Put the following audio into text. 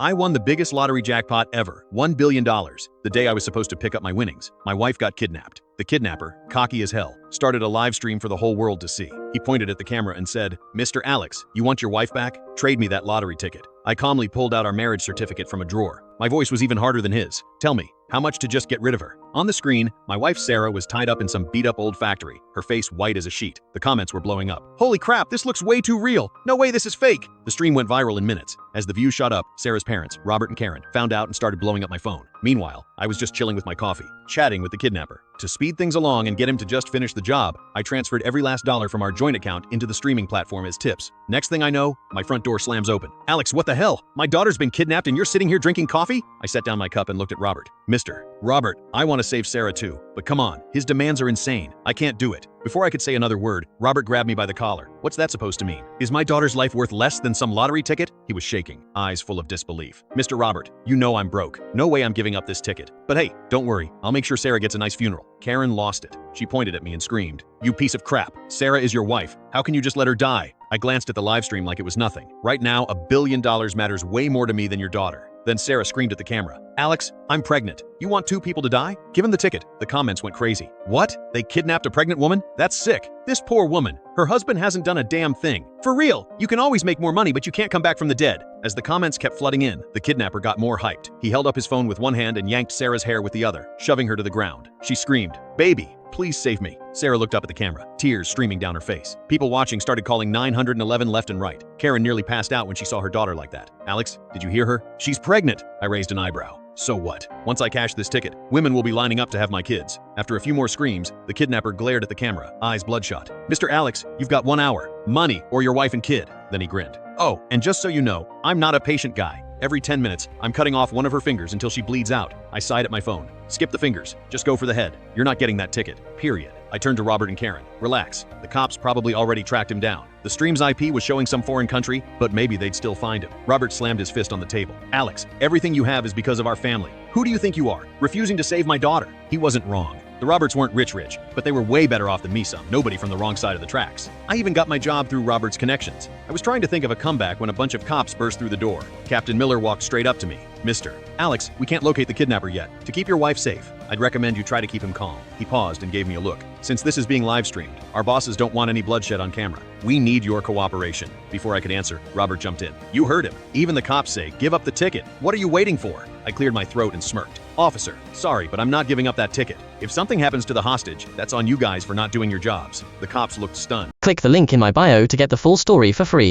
I won the biggest lottery jackpot ever, $1 billion. The day I was supposed to pick up my winnings, my wife got kidnapped. The kidnapper, cocky as hell, started a live stream for the whole world to see. He pointed at the camera and said, "Mr. Alex, you want your wife back? Trade me that lottery ticket." I calmly pulled out our marriage certificate from a drawer. My voice was even harder than his. "Tell me, how much to just get rid of her?" On the screen, my wife Sarah was tied up in some beat-up old factory, her face white as a sheet. The comments were blowing up. "Holy crap, this looks way too real. No way this is fake." The stream went viral in minutes. As the views shot up, Sarah's parents, Robert and Karen, found out and started blowing up my phone. Meanwhile, I was just chilling with my coffee, chatting with the kidnapper. To speed things along and get him to just finish the job, I transferred every last dollar from our joint account into the streaming platform as tips. Next thing I know, my front door slams open. "Alex, what the hell? My daughter's been kidnapped and you're sitting here drinking coffee?" I set down my cup and looked at Robert. "Mr. Robert, I want to save Sarah too, but come on, his demands are insane. I can't do it." Before I could say another word, Robert grabbed me by the collar. "What's that supposed to mean? Is my daughter's life worth less than some lottery ticket?" He was shaking, eyes full of disbelief. "Mr. Robert, you know I'm broke. No way I'm giving up this ticket. But hey, don't worry, I'll make sure Sarah gets a nice funeral." Karen lost it. She pointed at me and screamed, "You piece of crap. Sarah is your wife. How can you just let her die?" I glanced at the live stream like it was nothing. Right now, $1 billion matters way more to me than your daughter. Then Sarah screamed at the camera, "Alex, I'm pregnant. You want 2 people to die? Give him the ticket." The comments went crazy. "What? They kidnapped a pregnant woman? That's sick. This poor woman. Her husband hasn't done a damn thing. For real, you can always make more money, but you can't come back from the dead." As the comments kept flooding in, the kidnapper got more hyped. He held up his phone with one hand and yanked Sarah's hair with the other, shoving her to the ground. She screamed, "Baby, please save me." Sarah looked up at the camera, tears streaming down her face. People watching started calling 911 left and right. Karen nearly passed out when she saw her daughter like that. "Alex, did you hear her? She's pregnant." I raised an eyebrow. "So what? Once I cash this ticket, women will be lining up to have my kids." After a few more screams, the kidnapper glared at the camera, eyes bloodshot. "Mr. Alex, you've got 1 hour. Money or your wife and kid." Then he grinned. "Oh, and just so you know, I'm not a patient guy. Every 10 minutes, I'm cutting off one of her fingers until she bleeds out." I sighed at my phone. "Skip the fingers. Just go for the head. You're not getting that ticket. Period." I turned to Robert and Karen. "Relax. The cops probably already tracked him down. The stream's IP was showing some foreign country, but maybe they'd still find him." Robert slammed his fist on the table. "Alex, everything you have is because of our family. Who do you think you are, refusing to save my daughter?" He wasn't wrong. The Roberts weren't rich, but they were way better off than me some. Nobody from the wrong side of the tracks. I even got my job through Robert's connections. I was trying to think of a comeback when a bunch of cops burst through the door. Captain Miller walked straight up to me. "Mr. Alex, we can't locate the kidnapper yet. To keep your wife safe, I'd recommend you try to keep him calm." He paused and gave me a look. "Since this is being live streamed, our bosses don't want any bloodshed on camera. We need your cooperation." Before I could answer, Robert jumped in. "You heard him. Even the cops say, give up the ticket. What are you waiting for?" I cleared my throat and smirked. "Officer, sorry, but I'm not giving up that ticket. If something happens to the hostage, that's on you guys for not doing your jobs." The cops looked stunned. Click the link in my bio to get the full story for free.